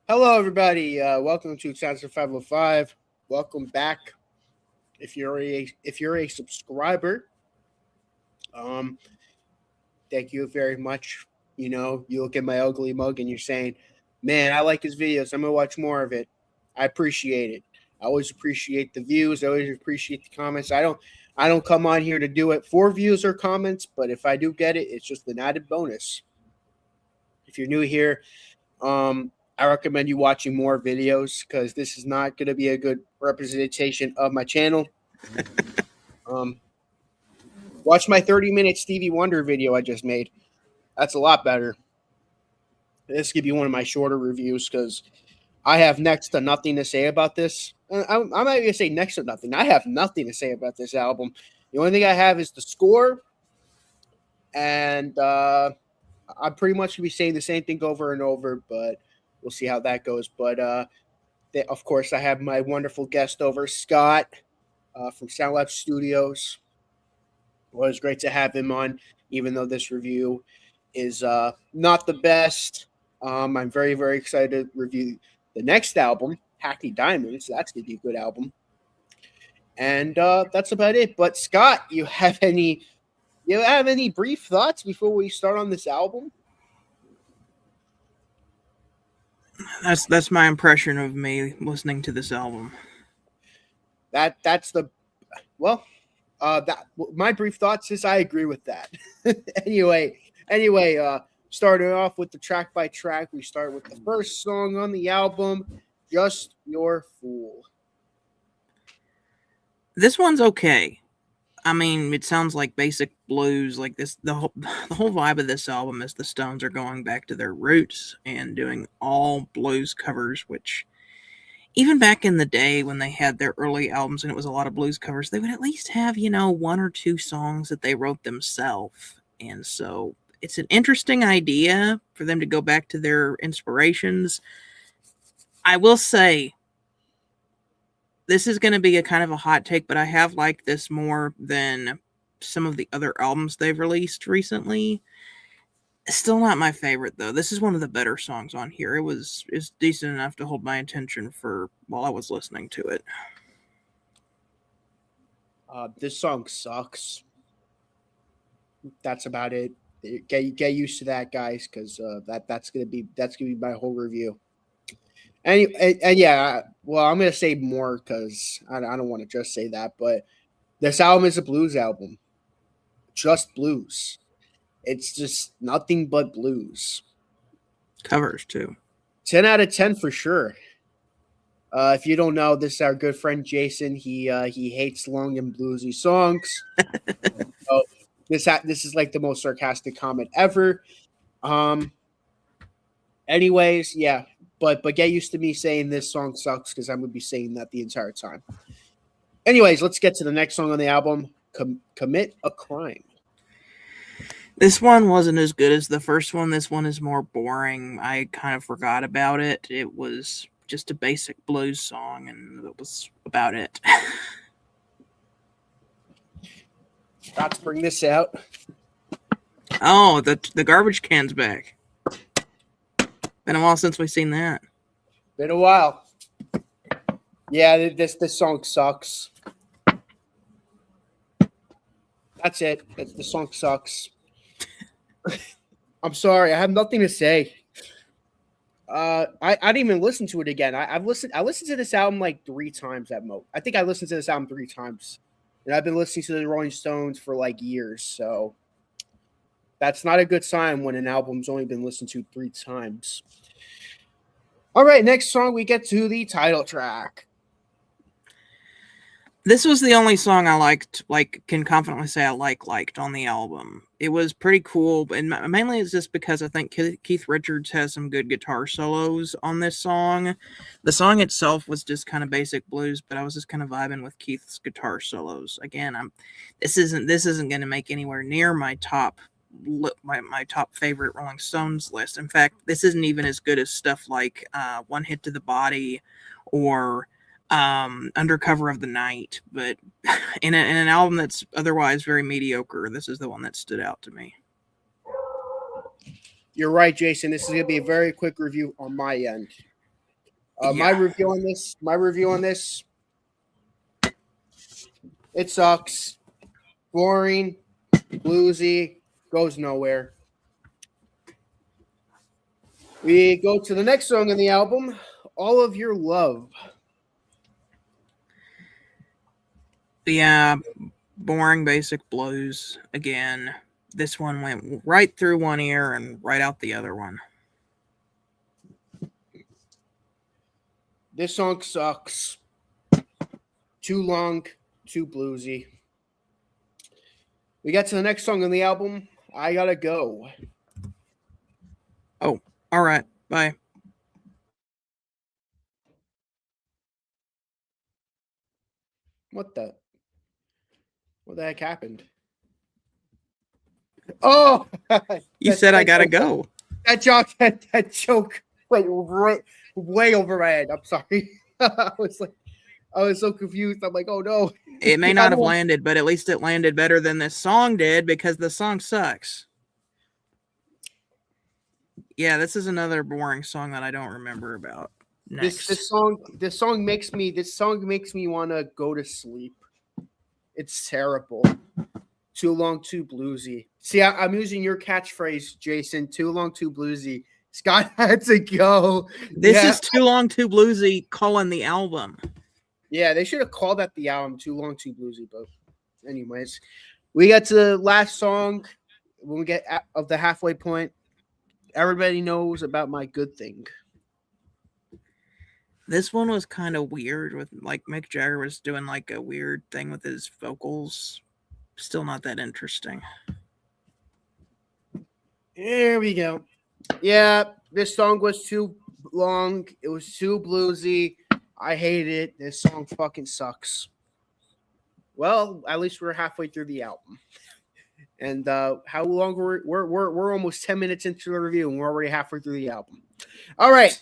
Hello, everybody. Welcome to Sounds of 505. Welcome back. If you're a subscriber, um, thank you very much. You look at my ugly mug and you're saying, "Man, I like his videos. I'm gonna watch more of it." I appreciate it. I always appreciate the views. I always appreciate the comments. I don't come on here to do it for views or comments, but if I do get it, it's just an added bonus. If you're new here, I recommend you watching more videos because this is not going to be a good representation of my channel. Um, watch my 30-minute Stevie Wonder video I just made. That's a lot better. This could be one of my shorter reviews because I have next to nothing to say about this. I'm not going to say next to nothing. I have nothing to say about this album. The only thing I have is the score, and I'm pretty much going to be saying the same thing over and over, but we'll see how that goes. But of course, I have my wonderful guest over, Scott, from SoundLab Studios. Well, it was great to have him on, even though this review is not the best. I'm very, very excited to review the next album, Hackney Diamonds. That's going to be a good album. And that's about it. But Scott, you have any brief thoughts before we start on this album? That's my impression of me listening to this album. That's the well. That my brief thoughts is I agree with that. anyway, starting off with the track by track, we start with the first song on the album, "Just Your Fool." This one's okay. I mean, it sounds like basic blues. Like this, the whole vibe of this album is the Stones are going back to their roots and doing all blues covers, which even back in the day when they had their early albums and it was a lot of blues covers, they would at least have, one or two songs that they wrote themselves. And so it's an interesting idea for them to go back to their inspirations. I will say, this is going to be a kind of a hot take, but I have liked this more than some of the other albums they've released recently. Still not my favorite, though. This is one of the better songs on here. It's decent enough to hold my attention for while I was listening to it. This song sucks. That's about it. Get used to that, guys, because that's gonna be my whole review. And yeah, well, I'm gonna say more because I don't want to just say that, but this album is a blues album, just blues. It's just nothing but blues. Covers too. 10 out of 10 for sure. If you don't know, this is our good friend Jason. He hates long and bluesy songs. So this is like the most sarcastic comment ever. Anyways, yeah. But get used to me saying this song sucks because I'm going to be saying that the entire time. Anyways, let's get to the next song on the album, Commit a Crime. This one wasn't as good as the first one. This one is more boring. I kind of forgot about it. It was just a basic blues song, and that was about it. Got to bring this out. Oh, the garbage can's back. Been a while since we've seen that. Been a while. Yeah, this song sucks. That's it. The song sucks. I'm sorry. I have nothing to say. I didn't even listen to it again. I listened to this album like 3 times at most. I think I listened to this album 3 times. And I've been listening to the Rolling Stones for like years, so that's not a good sign when an album's only been listened to 3 times. All right, next song, we get to the title track. This was the only song I liked, can confidently say I liked on the album. It was pretty cool, and mainly it's just because I think Keith Richards has some good guitar solos on this song. The song itself was just kind of basic blues, but I was just kind of vibing with Keith's guitar solos. Again, this isn't going to make anywhere near my top favorite Rolling Stones list. In fact, this isn't even as good as stuff like One Hit to the Body or Undercover of the Night, but in an album that's otherwise very mediocre, this is the one that stood out to me. You're right, Jason. This is going to be a very quick review on my end. My Yeah. review on this. It sucks. Boring. Bluesy. Goes nowhere. We go to the next song on the album, All of Your Love. Yeah, boring basic blues again. This one went right through one ear and right out the other one. This song sucks. Too long, too bluesy. We get to the next song on the album, I Gotta Go. Oh, all right. Bye. What the heck happened? Oh, You said I gotta go. That joke. Wait, way over my head. I'm sorry. I was so confused. I'm like, oh no. It may not have landed, but at least it landed better than this song did because the song sucks. Yeah, this is another boring song that I don't remember about. Next. This song makes me want to go to sleep. It's terrible. Too long, too bluesy. See, I'm using your catchphrase, Jason. Too long, too bluesy. Scott had to go. This is Too Long, Too Bluesy, calling the album. Yeah, they should have called that the album Too Long, Too Bluesy. But anyways, we got to the last song. When we get of the halfway point, everybody knows about My Good Thing. This one was kind of weird with like Mick Jagger was doing like a weird thing with his vocals. Still not that interesting. There we go. Yeah, this song was too long. It was too bluesy. I hate it. This song fucking sucks. Well, at least we're halfway through the album. And how long we're almost 10 minutes into the review and we're already halfway through the album. All right.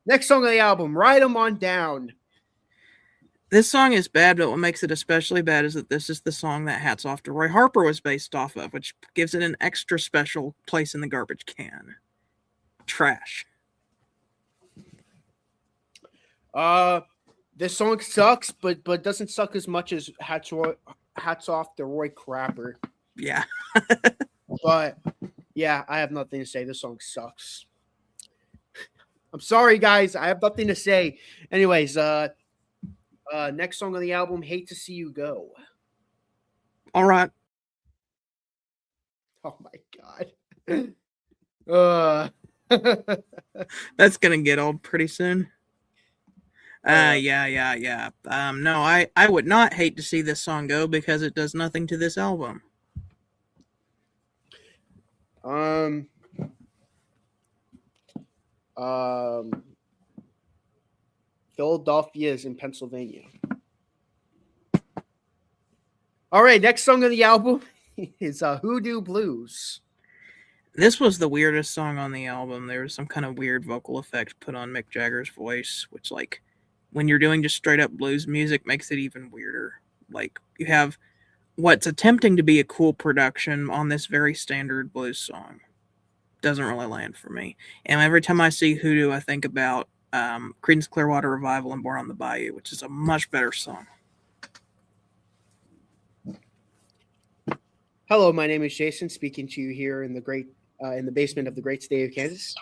Next song on the album, Ride 'Em On Down. This song is bad, but what makes it especially bad is that this is the song that Hats Off to Roy Harper was based off of, which gives it an extra special place in the garbage can. Trash. This song sucks, but doesn't suck as much as Hats Off to Roy Crapper. Yeah. But yeah, I have nothing to say. This song sucks. I'm sorry, guys. I have nothing to say. Anyways, next song on the album, Hate to See You Go. All right. Oh my god. That's gonna get old pretty soon. Yeah. No, I would not hate to see this song go because it does nothing to this album. Philadelphia is in Pennsylvania. All right, next song on the album is Hoodoo Blues. This was the weirdest song on the album. There was some kind of weird vocal effect put on Mick Jagger's voice, which, like, when you're doing just straight up blues music, makes it even weirder. Like, you have what's attempting to be a cool production on this very standard blues song. Doesn't really land for me. And every time I see Hoodoo, I think about Creedence Clearwater Revival and Born on the Bayou, which is a much better song. Hello, my name is Jason, speaking to you here in the basement of the great state of Kansas.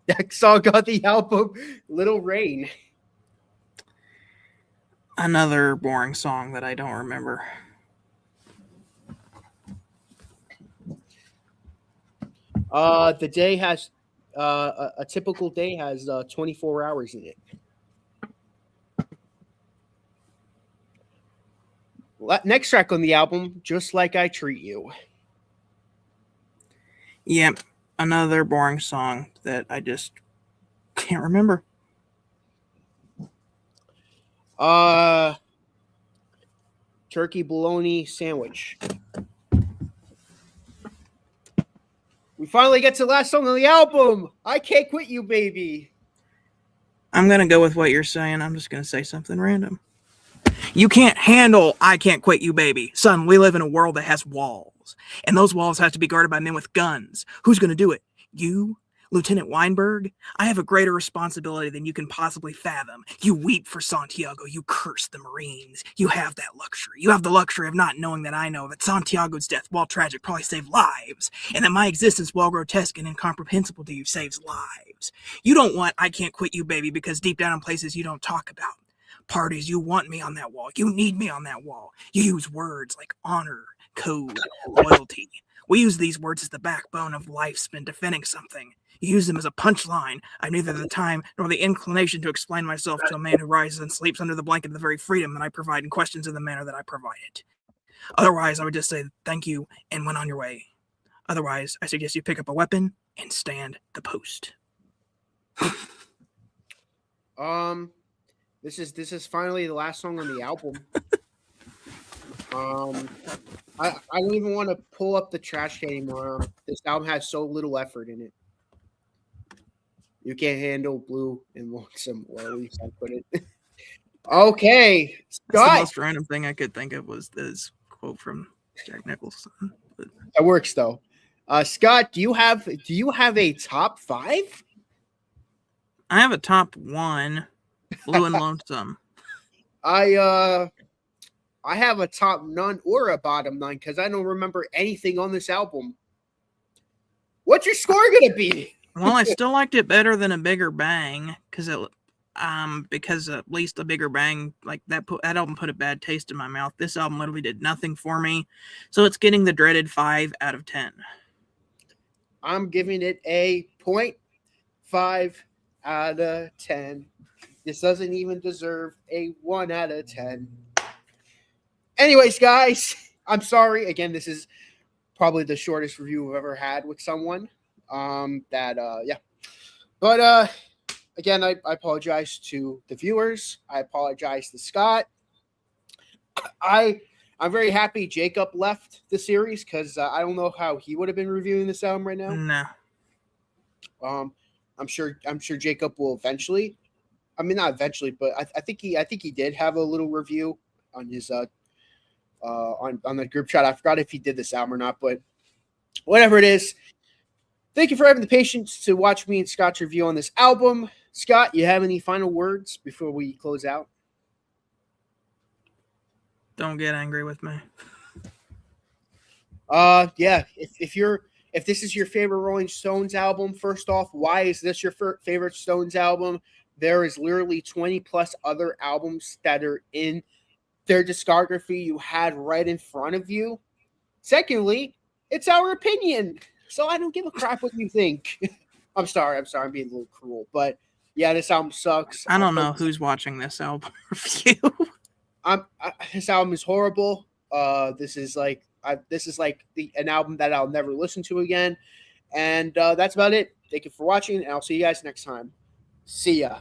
Next song on the album, Little Rain. Another boring song that I don't remember. The day has a typical day has 24 hours in it. Next track on the album, Just Like I Treat You. Yep, another boring song that I just can't remember. Turkey bologna sandwich. We finally get to the last song on the album. I Can't Quit You, Baby. I'm going to go with what you're saying. I'm just going to say something random. You can't handle I Can't Quit You, Baby. Son, we live in a world that has walls. And those walls have to be guarded by men with guns. Who's going to do it? You? Lieutenant Weinberg, I have a greater responsibility than you can possibly fathom. You weep for Santiago. You curse the Marines. You have that luxury. You have the luxury of not knowing that I know that Santiago's death, while tragic, probably saved lives, and that my existence, while grotesque and incomprehensible to you, saves lives. You don't want I Can't Quit You, Baby, because deep down in places you don't talk about. Parties, you want me on that wall. You need me on that wall. You use words like honor, code, loyalty. We use these words as the backbone of life spent defending something. You use them as a punchline. I have neither the time nor the inclination to explain myself to a man who rises and sleeps under the blanket of the very freedom that I provide and questions in the manner that I provide it. Otherwise, I would just say thank you and went on your way. Otherwise, I suggest you pick up a weapon and stand the post. This is finally the last song on the album. I don't even want to pull up the trash can anymore. This album has so little effort in it. You can't handle blue and lonesome, or at least I put it. Okay, That's the Scott. most random thing I could think of was this quote from Jack Nicholson. But That works though. Scott, do you have a top 5? I have a top 1, Blue and Lonesome. I have a top none or a bottom 9 because I don't remember anything on this album. What's your score gonna be? Well, I still liked it better than A Bigger Bang because at least A Bigger Bang, like that album put a bad taste in my mouth. This album literally did nothing for me, so it's getting the dreaded 5 out of 10. I'm giving it a 0.5 out of 10. This doesn't even deserve a 1 out of 10. Anyways, guys, I'm sorry. Again, this is probably the shortest review we've ever had with someone. Yeah. But again, I apologize to the viewers. I apologize to Scott. I'm very happy Jacob left the series because I don't know how he would have been reviewing this album right now. No. I'm sure Jacob will eventually. I mean, not eventually, but I think he did have a little review on his on the group chat. I forgot if he did this album or not, but whatever it is. Thank you for having the patience to watch me and Scott's review on this album. Scott, you have any final words before we close out? Don't get angry with me. Yeah. If this is your favorite Rolling Stones album, first off, why is this your favorite Stones album? There is literally 20 plus other albums that are in their discography you had right in front of you. Secondly, it's our opinion, so I don't give a crap what you think. I'm sorry, I'm being a little cruel, but yeah, this album sucks. I don't know who's watching this album review. This album is horrible. This is like an album that I'll never listen to again, and that's about it. Thank you for watching, and I'll see you guys next time. See ya.